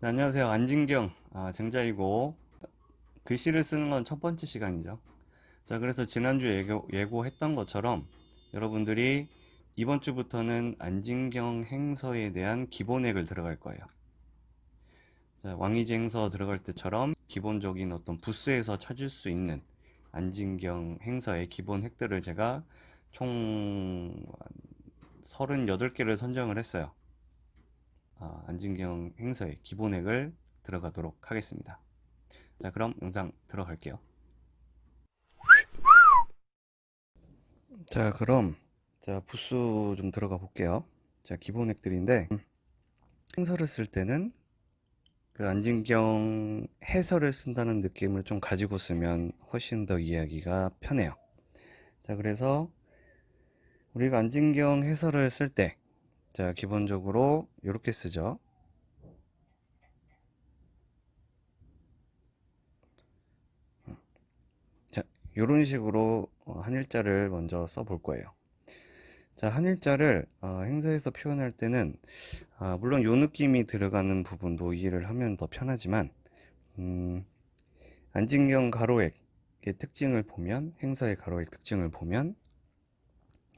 네, 안녕하세요. 안진경 정자이고 글씨를 쓰는 건 첫 번째 시간이죠. 자, 그래서 지난주 예고했던 것처럼 여러분들이 이번 주부터는 안진경 행서에 대한 기본획을 들어갈 거예요. 자, 왕이지 행서 들어갈 때처럼 기본적인 어떤 부수에서 찾을 수 있는 안진경 행서의 기본 획들을 제가 총 38개를 선정을 했어요. 안진경 행서의 기본획을 들어가도록 하겠습니다. 자, 그럼 영상 들어갈게요. 자, 그럼 부수 좀 들어가 볼게요. 자, 기본획들인데 행서를 쓸 때는 그 안진경 해설을 쓴다는 느낌을 좀 가지고 쓰면 훨씬 더 이해하기가 편해요. 자, 그래서 우리가 안진경 해설을 쓸 때, 자, 기본적으로 이렇게 쓰죠. 자, 이런 식으로 한일자를 먼저 써볼 거예요. 자, 한일자를 행사에서 표현할 때는 물론 요 느낌이 들어가는 부분도 이해를 하면 더 편하지만 안진경 가로액의 특징을 보면 행사의 가로액 특징을 보면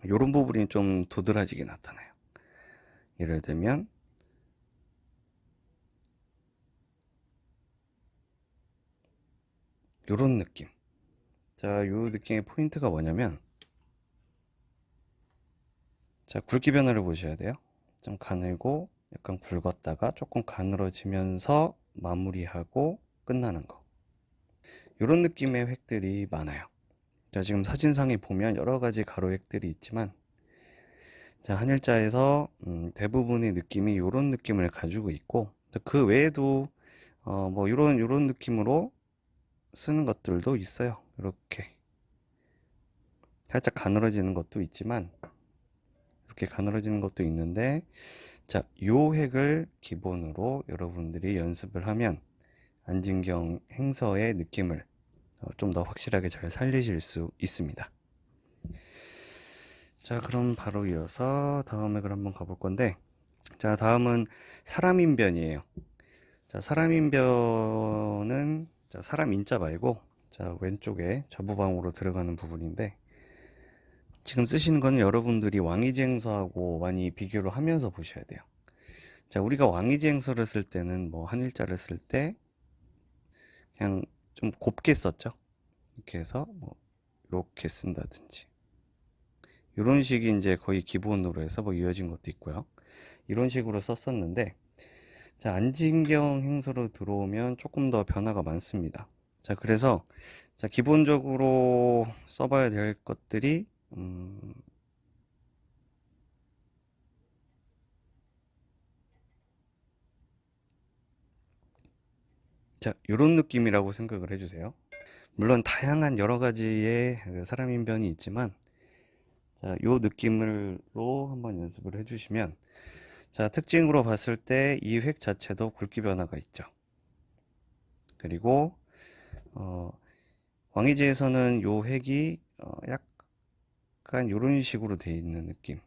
요런 부분이 좀 도드라지게 나타나요. 예를 들면 요런 느낌. 자, 요 느낌의 포인트가 뭐냐면 자, 굵기 변화를 보셔야 돼요. 좀 가늘고 약간 굵었다가 조금 가늘어지면서 마무리하고 끝나는 거. 요런 느낌의 획들이 많아요. 자, 지금 사진상에 보면 여러 가지 가로획들이 있지만 자, 한일자에서 대부분의 느낌이 이런 느낌을 가지고 있고 그 외에도 뭐 이런 느낌으로 쓰는 것들도 있어요. 이렇게 살짝 가늘어지는 것도 있지만 이렇게 가늘어지는 것도 있는데 자, 요 획을 기본으로 여러분들이 연습을 하면 안진경 행서의 느낌을 좀 더 확실하게 잘 살리실 수 있습니다. 자, 그럼 바로 이어서 다음 획을 한번 가볼 건데 자, 다음은 사람인변이에요. 자, 사람인변은 자, 사람 인자 말고 자, 왼쪽에 좌부방으로 들어가는 부분인데 지금 쓰시는 거는 여러분들이 왕이지 행서하고 많이 비교를 하면서 보셔야 돼요. 자, 우리가 왕이지 행서를 쓸 때는 뭐 한일자를 쓸 때 그냥 좀 곱게 썼죠. 이렇게 해서 뭐 이렇게 쓴다든지 이런 식이 이제 거의 기본으로 해서 뭐 이어진 것도 있고요. 이런 식으로 썼었는데 자, 안진경 행서로 들어오면 조금 더 변화가 많습니다. 자, 그래서 자, 기본적으로 써봐야 될 것들이 자, 이런 느낌이라고 생각을 해주세요. 물론 다양한 여러 가지의 그 사람인변이 있지만 자, 요 느낌으로 한번 연습을 해주시면 자, 특징으로 봤을 때 이 획 자체도 굵기 변화가 있죠. 그리고 왕이지에서는 요 획이 약간 이런 식으로 되어 있는 느낌.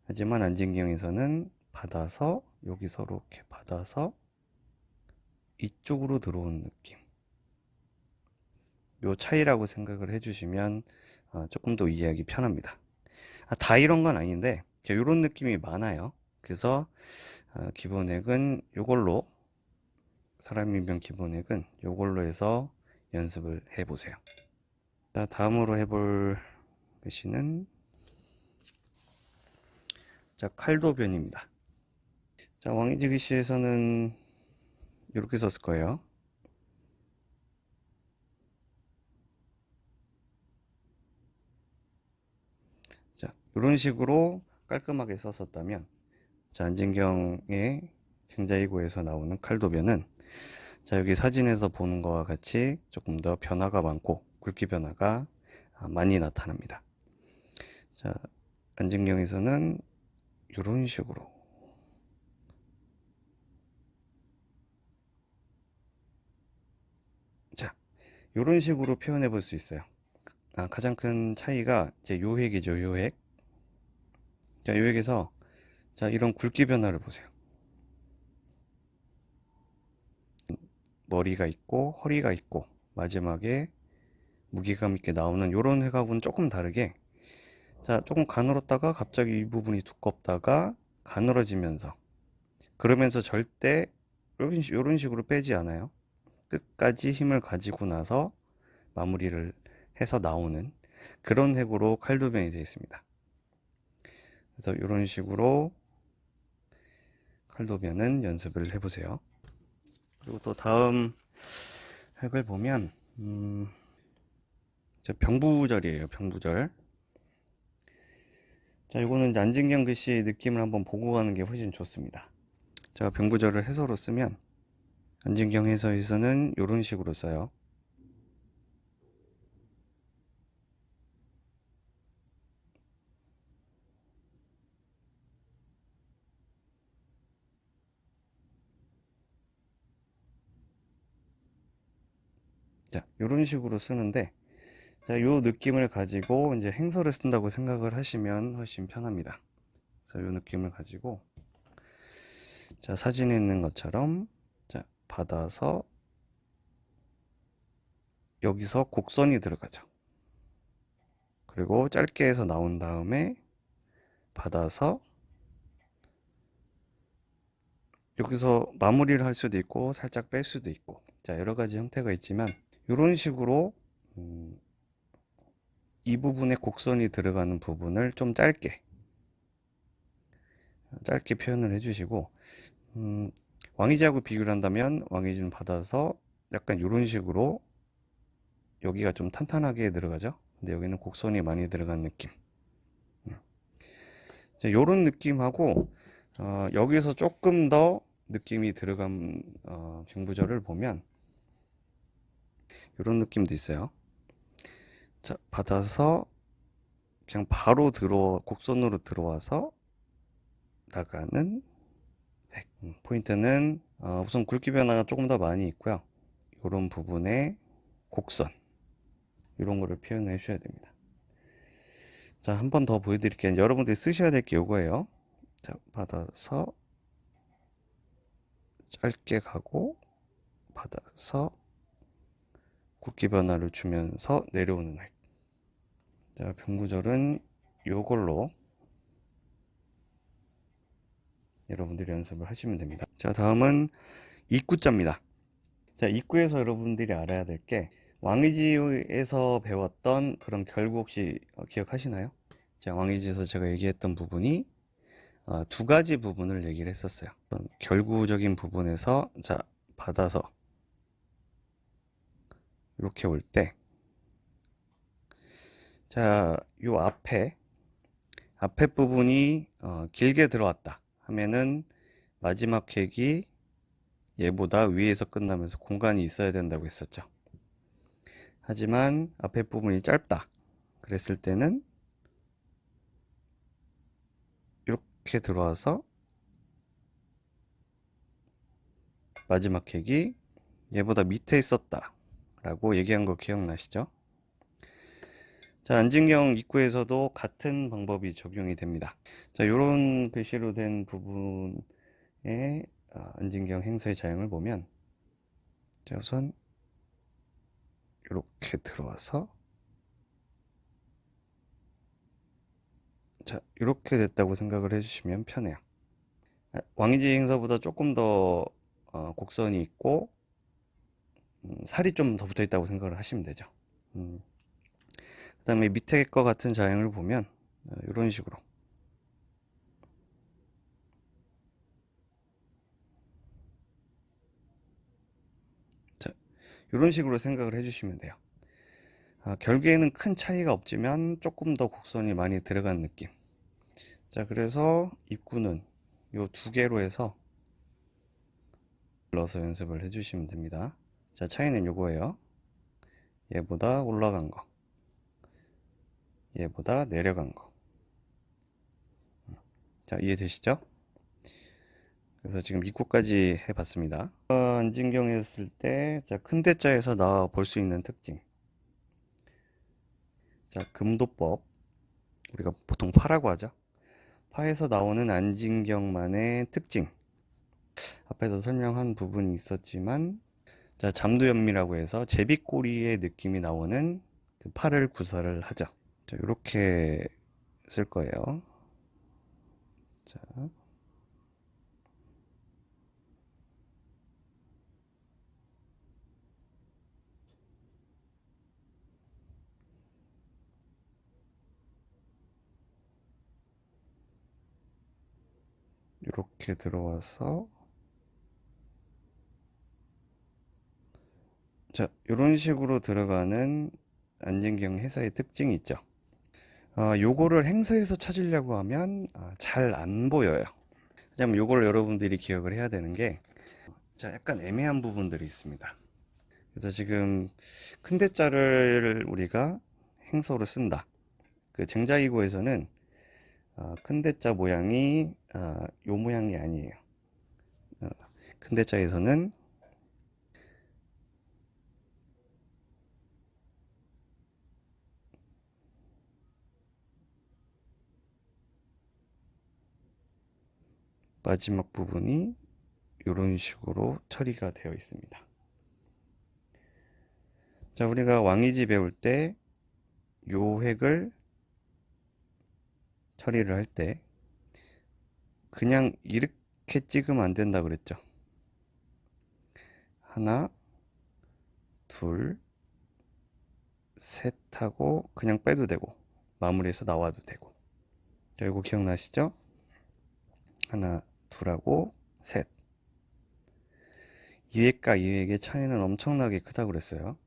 하지만 안진경에서는 받아서 여기서 이렇게 받아서 이쪽으로 들어오는 느낌. 요 차이라고 생각을 해주시면 조금 더 이해하기 편합니다. 다 이런 건 아닌데 이런 느낌이 많아요. 그래서 기본액은 요걸로 사람인변 기본액은 요걸로 해서 연습을 해보세요. 자, 다음으로 해볼 글씨는 자, 칼도변입니다. 자, 왕이지 글씨에서는 이렇게 썼을 거예요. 자, 이런 식으로 깔끔하게 썼었다면 자, 안진경의 정자이고에서 나오는 칼도변은 자, 여기 사진에서 보는 것과 같이 조금 더 변화가 많고 굵기 변화가 많이 나타납니다. 자, 안진경에서는 이런 식으로 자, 이런 식으로 표현해 볼 수 있어요. 가장 큰 차이가 제 요획이죠, 요획. 자, 요획에서 자, 이런 굵기 변화를 보세요. 머리가 있고 허리가 있고 마지막에 무게감 있게 나오는 이런 획하고는 조금 다르게, 자, 조금 가늘었다가 갑자기 이 부분이 두껍다가 가늘어지면서, 그러면서 절대 이런 식으로 빼지 않아요. 끝까지 힘을 가지고 나서 마무리를 해서 나오는 그런 획으로 칼도변이 되어 있습니다. 그래서 이런 식으로 칼도변은 연습을 해보세요. 그리고 또 다음 획을 보면 병부절이에요. 병부절. 자, 이거는 이제 안진경 글씨 느낌을 한번 보고 가는 게 훨씬 좋습니다. 제가 병부절을 해서로 쓰면 안진경 해서에서는 이런 식으로 써요. 자, 이런 식으로 쓰는데, 자, 요 느낌을 가지고 이제 행서를 쓴다고 생각을 하시면 훨씬 편합니다. 그래서 요 느낌을 가지고, 자, 사진에 있는 것처럼, 자, 받아서 여기서 곡선이 들어가죠. 그리고 짧게 해서 나온 다음에 받아서 여기서 마무리를 할 수도 있고 살짝 뺄 수도 있고, 자, 여러 가지 형태가 있지만 이런 식으로 이 부분에 곡선이 들어가는 부분을 좀 짧게 표현을 해주시고, 왕이지하고 비교를 한다면 왕이지는 받아서 약간 이런 식으로 여기가 좀 탄탄하게 들어가죠. 근데 여기는 곡선이 많이 들어간 느낌. 이런 느낌하고 여기서 조금 더 느낌이 들어간 병부절을 보면 이런 느낌도 있어요. 자, 받아서 그냥 바로 곡선으로 들어와서 나가는 획. 포인트는 우선 굵기 변화가 조금 더 많이 있고요. 이런 부분에 곡선, 이런 거를 표현해 주셔야 됩니다. 자, 한 번 더 보여드릴게요. 여러분들이 쓰셔야 될 게 이거예요. 자, 받아서 짧게 가고 받아서 굵기 변화를 주면서 내려오는 획. 자, 병구절은 요걸로 여러분들이 연습을 하시면 됩니다. 자, 다음은 입구자입니다. 자, 입구에서 여러분들이 알아야 될 게, 왕이지에서 배웠던 그런 결구 혹시 기억하시나요? 자, 왕이지에서 제가 얘기했던 부분이 두 가지 부분을 얘기를 했었어요. 결구적인 부분에서, 자, 받아서 이렇게 올 때, 자, 요 앞에 부분이 길게 들어왔다 하면은 마지막 획이 얘보다 위에서 끝나면서 공간이 있어야 된다고 했었죠. 하지만 앞에 부분이 짧다 그랬을 때는 이렇게 들어와서 마지막 획이 얘보다 밑에 있었다 라고 얘기한 거 기억나시죠? 자, 안진경 입구에서도 같은 방법이 적용이 됩니다. 자, 요런 글씨로 된 부분에 안진경 행서의 자형을 보면, 자, 우선 이렇게 들어와서, 자, 이렇게 됐다고 생각을 해주시면 편해요. 왕이지 행서보다 조금 더 곡선이 있고 살이 좀 더 붙어 있다고 생각을 하시면 되죠. 그 다음에 밑에 거 같은 자형을 보면 이런 식으로, 자, 이런 식으로 생각을 해주시면 돼요. 결국에는 큰 차이가 없지만 조금 더 곡선이 많이 들어간 느낌. 자, 그래서 입구는 요 두 개로 해서 넣어서 연습을 해주시면 됩니다. 자, 차이는 요거예요. 얘보다 올라간 거, 얘보다 내려간 거. 자, 이해되시죠? 그래서 지금 입구까지 해봤습니다. 안진경 했을 때, 자, 큰 대자에서 나와 볼 수 있는 특징. 자, 금도법. 우리가 보통 파라고 하죠. 파에서 나오는 안진경만의 특징. 앞에서 설명한 부분이 있었지만, 자, 잠두연미라고 해서 제비꼬리의 느낌이 나오는 그 팔을 구사를 하죠. 자, 이렇게 쓸 거예요. 자, 이렇게 들어와서 자, 이런 식으로 들어가는 안진경 회사의 특징이 있죠. 요거를 행사에서 찾으려고 하면 잘 안 보여요. 하지만 요걸 여러분들이 기억을 해야 되는 게 자, 약간 애매한 부분들이 있습니다. 그래서 지금 큰 대자를 우리가 행서로 쓴다. 그 쟁자이고에서는 큰 대자 모양이 요 모양이 아니에요. 큰 대자에서는 마지막 부분이 이런 식으로 처리가 되어 있습니다. 자, 우리가 왕이지 배울 때 요 획을 처리를 할 때 그냥 이렇게 찍으면 안 된다 그랬죠. 하나, 둘, 셋 하고 그냥 빼도 되고 마무리해서 나와도 되고. 자, 이거 기억나시죠? 하나, 둘 하고 셋. 2획과 2획의 차이는 엄청나게 크다고 그랬어요.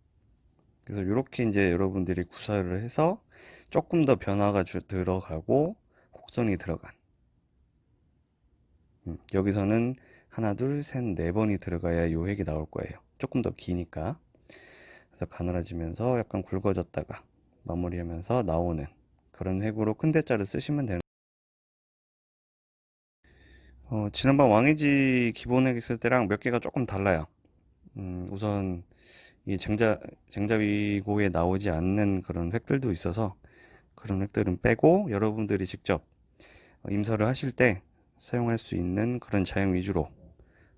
그래서 이렇게 이제 여러분들이 구사를 해서 조금 더 변화가 들어가고 곡선이 들어간 여기서는 하나, 둘, 셋, 네 번이 들어가야 요 획이 나올 거예요. 조금 더 기니까. 그래서 가늘어지면서 약간 굵어졌다가 마무리하면서 나오는 그런 획으로 큰 대자를 쓰시면 되는. 지난번 왕이지 기본 획 있을 때랑 몇 개가 조금 달라요. 우선 이 쟁자위고에 나오지 않는 그런 획들도 있어서 그런 획들은 빼고 여러분들이 직접 임서를 하실 때 사용할 수 있는 그런 자형 위주로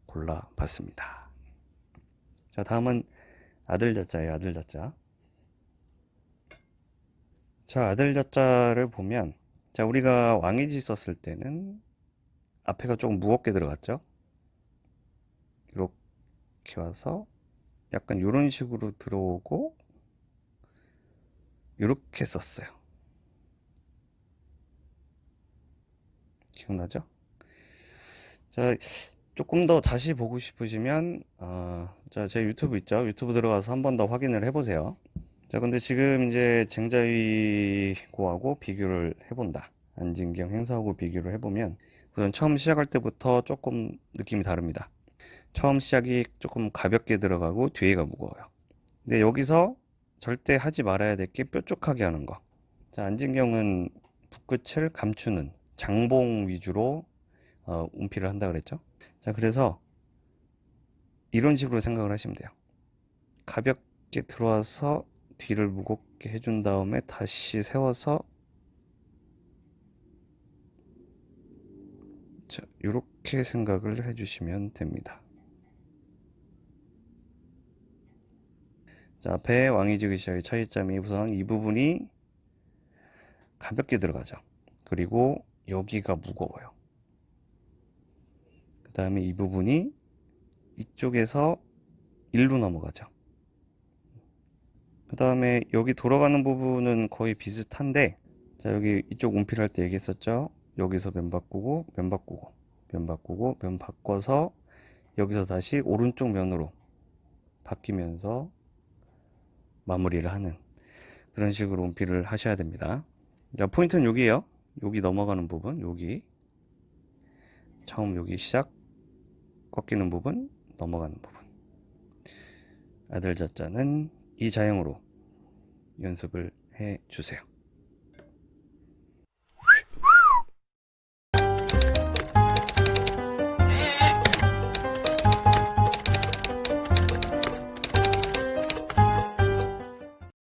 골라봤습니다. 자, 다음은 아들자자예요. 아들자자. 자, 아들자자를 보면 자, 우리가 왕이지 썼을 때는 앞에가 조금 무겁게 들어갔죠. 이렇게 와서 약간 이런 식으로 들어오고 이렇게 썼어요. 기억나죠? 자, 조금 더 다시 보고 싶으시면 자, 제 유튜브 있죠? 유튜브 들어가서 한 번 더 확인을 해보세요. 자, 근데 지금 이제 쟁자위고하고 비교를 해본다. 안진경 행사하고 비교를 해보면 우선 처음 시작할 때부터 조금 느낌이 다릅니다. 처음 시작이 조금 가볍게 들어가고 뒤에가 무거워요. 근데 여기서 절대 하지 말아야 될 게 뾰족하게 하는 거. 자, 안진경은 붓끝을 감추는 장봉 위주로 운필을 한다 그랬죠. 자, 그래서 이런 식으로 생각을 하시면 돼요. 가볍게 들어와서 뒤를 무겁게 해준 다음에 다시 세워서 자, 이렇게 생각을 해주시면 됩니다. 자, 배 왕이지그시의 차이점이 우선 이 부분이 가볍게 들어가죠. 그리고 여기가 무거워요. 그 다음에 이 부분이 이쪽에서 일로 넘어가죠. 그 다음에 여기 돌아가는 부분은 거의 비슷한데 자, 여기 이쪽 운필할 때 얘기했었죠. 여기서 면 바꾸고 면 바꾸고 면 바꾸고 면 바꿔서 여기서 다시 오른쪽 면으로 바뀌면서 마무리를 하는 그런 식으로 운필을 하셔야 됩니다. 자, 포인트는 여기에요. 여기 넘어가는 부분, 여기 처음 여기 시작 꺾이는 부분, 넘어가는 부분. 아들자자는 이 자형으로 연습을 해 주세요.